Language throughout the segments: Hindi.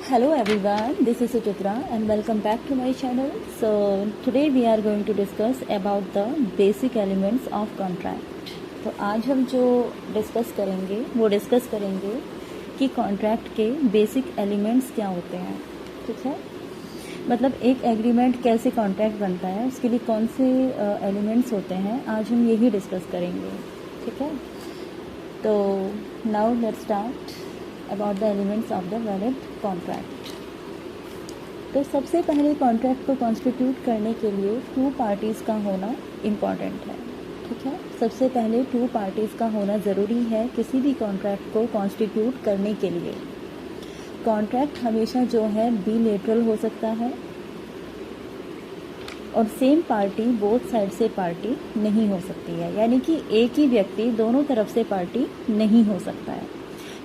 Hello everyone, this is Suchitra and welcome back to my channel. So today we are going to discuss about the basic elements of contract. तो आज हम जो डिस्कस करेंगे कि कॉन्ट्रैक्ट के बेसिक एलिमेंट्स क्या होते हैं. ठीक है, मतलब एक एग्रीमेंट कैसे कॉन्ट्रैक्ट बनता है, उसके लिए कौन से एलिमेंट्स होते हैं, आज हम यही डिस्कस करेंगे. ठीक है, तो now let's start about the elements of the valid contract. तो सबसे पहले कॉन्ट्रैक्ट को कॉन्स्टिट्यूट करने के लिए टू पार्टीज़ का होना इम्पॉर्टेंट है. ठीक है, सबसे पहले टू पार्टीज़ का होना ज़रूरी है किसी भी कॉन्ट्रैक्ट को कॉन्स्टिट्यूट करने के लिए. कॉन्ट्रैक्ट हमेशा जो है बिलेटरल हो सकता है और सेम पार्टी बोथ साइड से पार्टी नहीं हो सकती है, यानी कि एक ही व्यक्ति दोनों तरफ से पार्टी नहीं हो सकता है.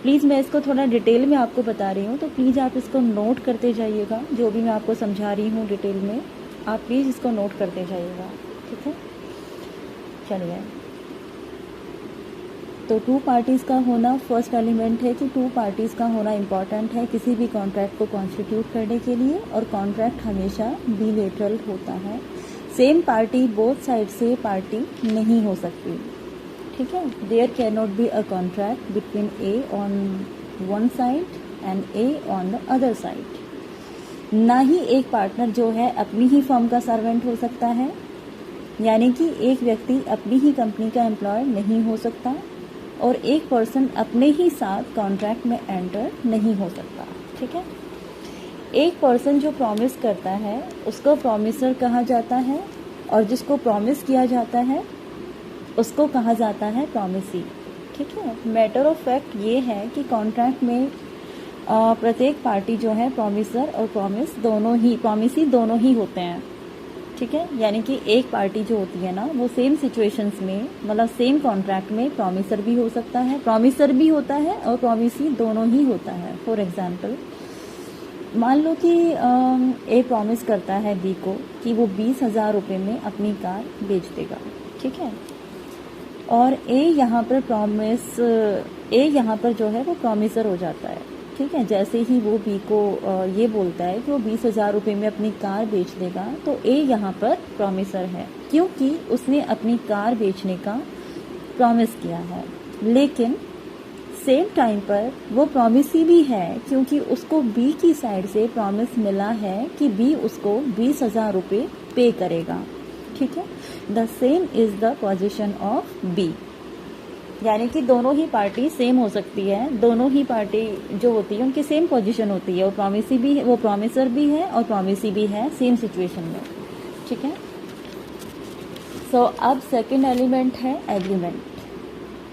प्लीज़ मैं इसको थोड़ा डिटेल में आपको बता रही हूँ, तो प्लीज़ आप इसको नोट करते जाइएगा. जो भी मैं आपको समझा रही हूँ डिटेल में, आप प्लीज़ इसको नोट करते जाइएगा. ठीक है, चलिए. तो टू पार्टीज़ का होना फर्स्ट एलिमेंट है कि टू पार्टीज़ का होना इम्पॉर्टेंट है किसी भी कॉन्ट्रैक्ट को कॉन्स्टिट्यूट करने के लिए. और कॉन्ट्रैक्ट हमेशा बिलेटरल होता है, सेम पार्टी बोथ साइड से पार्टी नहीं हो सकती. ठीक है, there can not be a contract between A on one side and A on the other side. ना ही एक पार्टनर जो है अपनी ही फर्म का सर्वेंट हो सकता है, यानी कि एक व्यक्ति अपनी ही कंपनी का एम्प्लॉय नहीं हो सकता, और एक पर्सन अपने ही साथ कॉन्ट्रैक्ट में एंटर नहीं हो सकता. ठीक है, एक पर्सन जो प्रॉमिस करता है उसको प्रॉमिसर कहा जाता है, और जिसको प्रॉमिस किया जाता है उसको कहा जाता है प्रॉमिसी. ठीक है, मैटर ऑफ फैक्ट ये है कि कॉन्ट्रैक्ट में प्रत्येक पार्टी जो है प्रॉमिसर और प्रॉमिसी दोनों ही होते हैं. ठीक है, यानी कि एक पार्टी जो होती है ना, वो सेम सिचुएशंस में, मतलब सेम कॉन्ट्रैक्ट में प्रॉमिसर भी हो सकता है, प्रॉमिसर भी होता है और प्रॉमिसी दोनों ही होता है. फॉर एग्जाम्पल, मान लो कि ए प्रॉमिस करता है बी को कि वो 20,000 रुपये में अपनी कार बेच देगा. ठीक है, और ए यहाँ पर जो है वो प्रॉमिसर हो जाता है. ठीक है, जैसे ही वो बी को ये बोलता है कि वो 20,000 रुपये में अपनी कार बेच देगा, तो ए यहाँ पर प्रॉमिसर है क्योंकि उसने अपनी कार बेचने का प्रॉमिस किया है. लेकिन सेम टाइम पर वो प्रॉमिसी भी है क्योंकि उसको बी की साइड से प्रॉमिस मिला है कि बी उसको 20,000 रुपये पे करेगा. ठीक है, the same is the position of B, यानी कि दोनों ही पार्टी सेम हो सकती है, दोनों ही पार्टी जो होती है उनकी सेम पोजीशन होती है, वो प्रॉमिसर भी है और प्रॉमिसी भी है सेम सिचुएशन में. ठीक है, सो अब सेकंड एलिमेंट है एग्रीमेंट.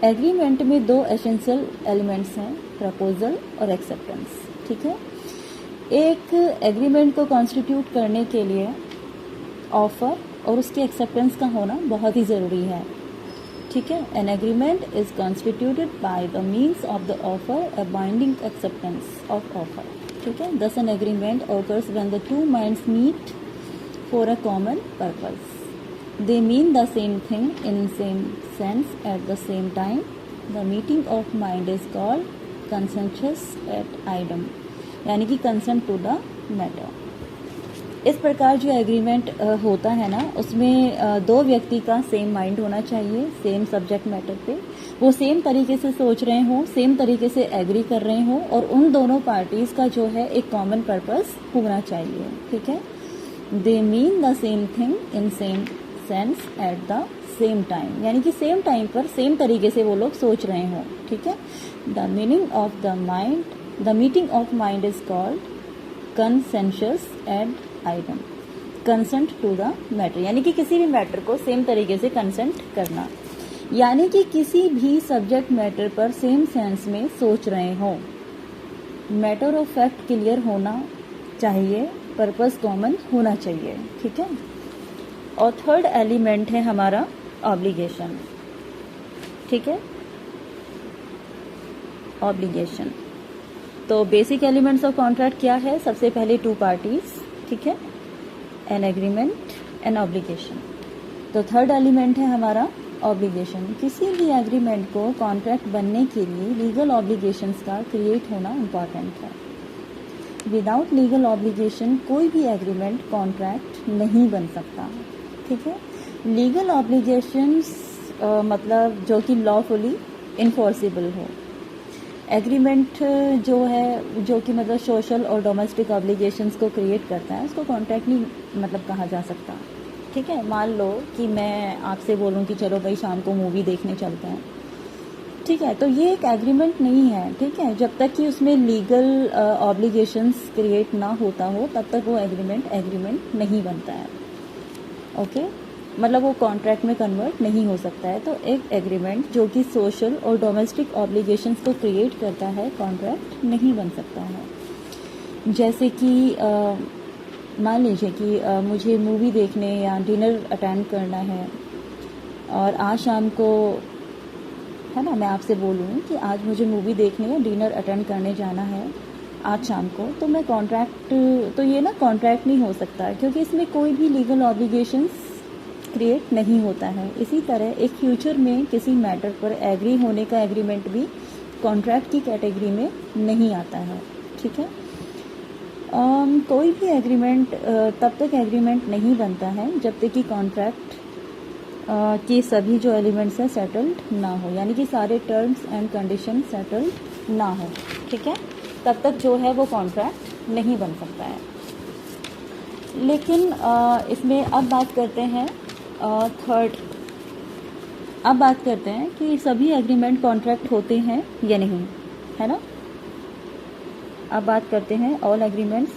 एग्रीमेंट में दो एसेंशियल एलिमेंट्स हैं, प्रपोजल और एक्सेप्टेंस. ठीक है, एक एग्रीमेंट को कॉन्स्टिट्यूट करने के लिए ऑफर और उसके एक्सेप्टेंस का होना बहुत ही ज़रूरी है. ठीक है, an agreement is constituted by the means of the offer a binding acceptance of offer. ठीक है, thus an agreement occurs when the two minds meet for a common purpose. They mean the same thing in same sense at the same time. The meeting of mind is called consensus ad idem, यानी कि कंसेंट टू द मैटर. इस प्रकार जो एग्रीमेंट होता है ना, उसमें दो व्यक्ति का सेम माइंड होना चाहिए, सेम सब्जेक्ट मैटर पे वो सेम तरीके से सोच रहे हों, सेम तरीके से एग्री कर रहे हों, और उन दोनों पार्टीज का जो है एक कॉमन पर्पस होना चाहिए. ठीक है, दे mean the same thing in same sense at the same time, यानी कि सेम टाइम पर सेम तरीके से वो लोग सोच रहे हों. ठीक है, the meeting of mind is called consensus ad idem. Consent to the matter, यानी कि किसी भी मैटर को सेम तरीके से कंसेंट करना, यानी कि किसी भी सब्जेक्ट मैटर पर सेम सेंस में सोच रहे हो. मैटर ऑफ फैक्ट क्लियर होना चाहिए, पर्पस कॉमन होना चाहिए. ठीक है, और थर्ड एलिमेंट है हमारा ऑब्लिगेशन. ठीक है, ऑब्लिगेशन. तो बेसिक एलिमेंट्स ऑफ कॉन्ट्रैक्ट क्या है? सबसे पहले टू पार्टीज. ठीक है, एन एग्रीमेंट, एन ऑब्लिगेशन. तो थर्ड एलिमेंट है हमारा ऑब्लिगेशन. किसी भी एग्रीमेंट को कॉन्ट्रैक्ट बनने के लिए लीगल ऑब्लिगेशंस का क्रिएट होना इम्पॉर्टेंट है. विदाउट लीगल ऑब्लिगेशन कोई भी एग्रीमेंट कॉन्ट्रैक्ट नहीं बन सकता, ठीक है। लीगल ऑब्लिगेशंस मतलब जो कि लॉफुली इन्फोर्सिबल हो। एग्रीमेंट जो है जो कि मतलब सोशल और डोमेस्टिक ऑब्लिगेशंस को क्रिएट करता है, उसको कॉन्ट्रैक्ट नहीं मतलब कहा जा सकता, ठीक है। मान लो कि मैं आपसे बोलूं कि चलो भाई शाम को मूवी देखने चलते हैं, ठीक है, तो ये एक एग्रीमेंट नहीं है, ठीक है। जब तक कि उसमें लीगल ऑब्लिगेशंस क्रिएट ना होता हो तब तक वो एग्रीमेंट नहीं बनता है, ओके। मतलब वो कॉन्ट्रैक्ट में कन्वर्ट नहीं हो सकता है। तो एक एग्रीमेंट जो कि सोशल और डोमेस्टिक ऑब्लिगेशंस को क्रिएट करता है, कॉन्ट्रैक्ट नहीं बन सकता है। जैसे कि मान लीजिए कि मुझे मूवी देखने या डिनर अटेंड करना है और आज शाम को, है ना, मैं आपसे बोलूँ कि आज मुझे मूवी देखने या डिनर अटेंड करने जाना है आज शाम को, तो मैं कॉन्ट्रैक्ट, तो ये ना कॉन्ट्रैक्ट नहीं हो सकता क्योंकि इसमें कोई भी लीगल ऑब्लिगेशंस क्रिएट नहीं होता है। इसी तरह एक फ्यूचर में किसी मैटर पर एग्री होने का एग्रीमेंट भी कॉन्ट्रैक्ट की कैटेगरी में नहीं आता है, ठीक है। कोई भी एग्रीमेंट तब तक एग्रीमेंट नहीं बनता है जब तक कि कॉन्ट्रैक्ट के सभी जो एलिमेंट्स हैं सेटल्ड ना हो, यानी कि सारे टर्म्स एंड कंडीशन सेटल्ड ना हो, ठीक है, तब तक जो है वो कॉन्ट्रैक्ट नहीं बन सकता है। लेकिन इसमें अब बात करते हैं अब बात करते हैं कि सभी एग्रीमेंट कॉन्ट्रैक्ट होते हैं या नहीं, है ना। अब बात करते हैं all agreements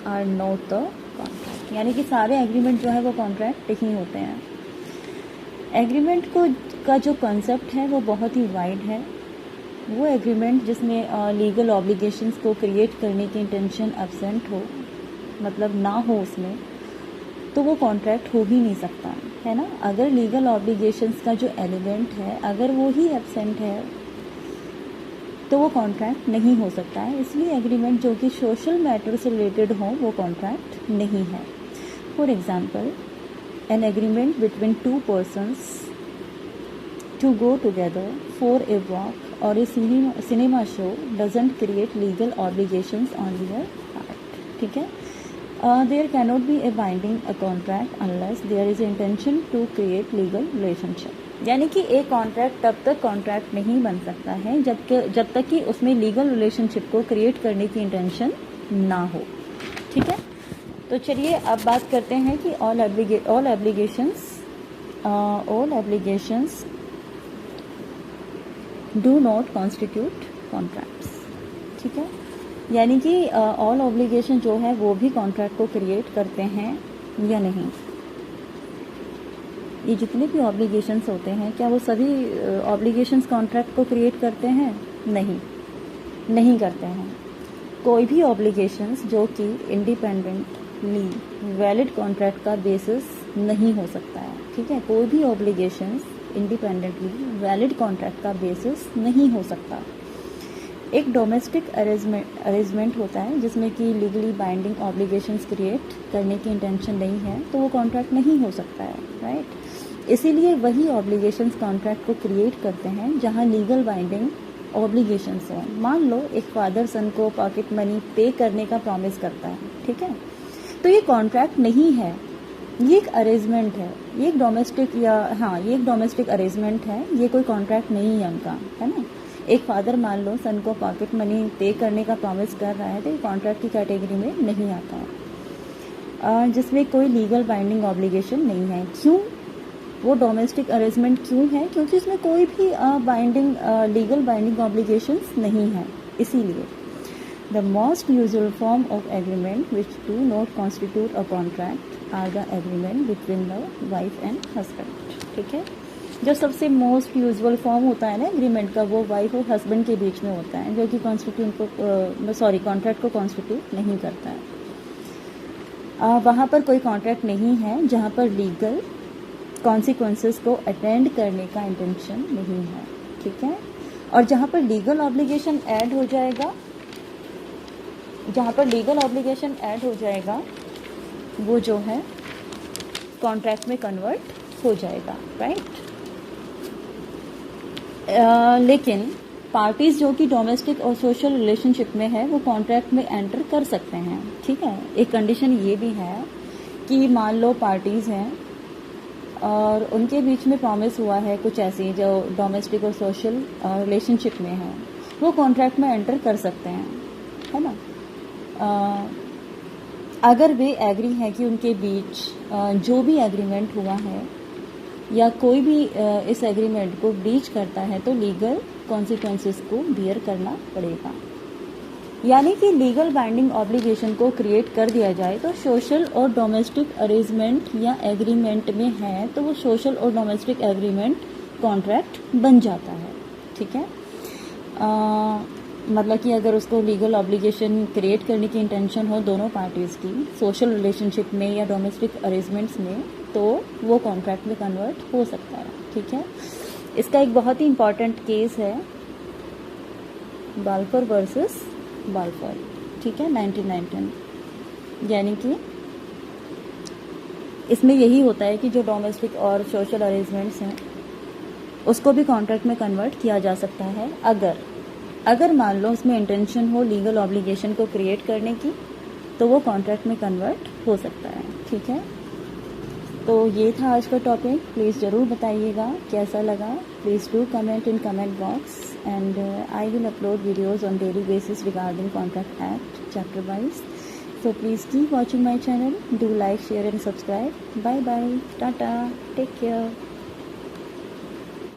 are not the contract, यानी कि सारे एग्रीमेंट जो है वो कॉन्ट्रैक्ट नहीं होते हैं। एग्रीमेंट का जो कॉन्सेप्ट है वो बहुत ही वाइड है। वो एग्रीमेंट जिसमें लीगल ऑब्लिगेशंस को क्रिएट करने की इंटेंशन एब्सेंट हो, मतलब ना हो उसमें, तो वो कॉन्ट्रैक्ट हो ही नहीं सकता, है ना। अगर लीगल ऑब्लिगेशंस का जो एलिमेंट है अगर वो ही एब्सेंट है तो वो कॉन्ट्रैक्ट नहीं हो सकता है। इसलिए एग्रीमेंट जो कि सोशल मैटर से रिलेटेड हो वो कॉन्ट्रैक्ट नहीं है। For example, an agreement between two persons to go together for a walk और a cinema show doesn't create legal obligations on their part, ठीक है। There cannot be a binding a contract unless there is intention to create legal relationship. यानी कि एक कॉन्ट्रैक्ट तब तक कॉन्ट्रैक्ट नहीं बन सकता है जब तक कि उसमें लीगल रिलेशनशिप को क्रिएट करने की इंटेंशन ना हो, ठीक है। तो चलिए अब बात करते हैं कि all obligations do not constitute contracts, ठीक है। यानी कि ऑल ऑब्लिगेशन जो है वो भी कॉन्ट्रैक्ट को क्रिएट करते हैं या नहीं। ये जितने भी ऑब्लिगेशंस होते हैं क्या वो सभी ऑब्लिगेशंस कॉन्ट्रैक्ट को क्रिएट करते हैं? नहीं करते हैं। कोई भी ऑब्लिगेशंस जो कि इंडिपेंडेंटली वैलिड कॉन्ट्रैक्ट का बेसिस नहीं हो सकता है, ठीक है। कोई भी ऑब्लिगेशंस इंडिपेंडेंटली वैलिड कॉन्ट्रैक्ट का बेसिस नहीं हो सकता। एक डोमेस्टिक अरेंजमेंट होता है जिसमें कि लीगली बाइंडिंग ऑब्लिगेशंस क्रिएट करने की इंटेंशन नहीं है, तो वो कॉन्ट्रैक्ट नहीं हो सकता है, राइट। इसीलिए वही ऑब्लिगेशंस कॉन्ट्रैक्ट को क्रिएट करते हैं जहां लीगल बाइंडिंग ऑब्लिगेशंस हों। मान लो एक फादर सन को पॉकेट मनी पे करने का प्रॉमिस करता है, ठीक है, तो ये कॉन्ट्रैक्ट नहीं है, ये एक अरेंजमेंट है, ये एक डोमेस्टिक अरेंजमेंट है, ये कोई कॉन्ट्रैक्ट नहीं है उनका, है ना। एक फादर मान लो सन को पॉकेट मनी पे करने का प्रॉमिस कर रहा है तो ये कॉन्ट्रैक्ट की कैटेगरी में नहीं आता है, जिसमें कोई लीगल बाइंडिंग ऑब्लिगेशन नहीं है। क्यों? वो डोमेस्टिक अरेंजमेंट क्यों है? क्योंकि उसमें कोई भी लीगल बाइंडिंग ऑब्लिगेशंस नहीं है। इसीलिए the most usual form of agreement which do not constitute a contract are the agreement between the wife and husband, ठीक है। जो सबसे मोस्ट यूजुअल फॉर्म होता है ना एग्रीमेंट का, वो वाइफ और हस्बैंड के बीच में होता है, जो कि कॉन्ट्रैक्ट को कॉन्स्टिट्यूट नहीं करता है। वहाँ पर कोई कॉन्ट्रैक्ट नहीं है जहाँ पर लीगल कॉन्सिक्वेंसेस को अटेंड करने का इंटेंशन नहीं है, ठीक है। और जहाँ पर लीगल ऑब्लिगेशन ऐड हो जाएगा वो जो है कॉन्ट्रैक्ट में कन्वर्ट हो जाएगा, राइट। लेकिन पार्टीज जो कि डोमेस्टिक और सोशल रिलेशनशिप में है वो कॉन्ट्रैक्ट में एंटर कर सकते हैं। ठीक है, एक कंडीशन ये भी है कि मान लो पार्टीज हैं और उनके बीच में प्रॉमिस हुआ है कुछ ऐसी जो डोमेस्टिक और सोशल रिलेशनशिप में है, वो कॉन्ट्रैक्ट में एंटर कर सकते हैं, है ना। अगर वे एग्री है कि उनके बीच जो भी एग्रीमेंट हुआ है या कोई भी इस एग्रीमेंट को ब्रीच करता है तो लीगल कॉन्सिक्वेंसेस को बियर करना पड़ेगा। यानी कि लीगल बाइंडिंग ऑब्लिगेशन को क्रिएट कर दिया जाए तो सोशल और डोमेस्टिक अरेंजमेंट या एग्रीमेंट में है तो वो सोशल और डोमेस्टिक एग्रीमेंट कॉन्ट्रैक्ट बन जाता है। ठीक है, मतलब कि अगर उसको लीगल ऑब्लिगेशन क्रिएट करने की इंटेंशन हो दोनों पार्टीज़ की सोशल रिलेशनशिप में या डोमेस्टिक अरेंजमेंट्स में, तो वो कॉन्ट्रैक्ट में कन्वर्ट हो सकता है। ठीक है, इसका एक बहुत ही इम्पॉर्टेंट केस है बाल्फोर वर्सेस बाल्फोर। ठीक है, 1919। यानी कि इसमें यही होता है कि जो डोमेस्टिक और सोशल अरेंजमेंट्स हैं उसको भी कॉन्ट्रैक्ट में कन्वर्ट किया जा सकता है अगर मान लो उसमें इंटेंशन हो लीगल ऑब्लिगेशन को क्रिएट करने की, तो वो कॉन्ट्रैक्ट में कन्वर्ट हो सकता है। ठीक है, तो ये था आज का टॉपिक। प्लीज़ ज़रूर बताइएगा कैसा लगा। Please do comment in comment box and I will upload videos on daily basis regarding Contract Act chapter wise. So please keep watching my channel. Do like, share and subscribe. Bye bye. Tata. Take care.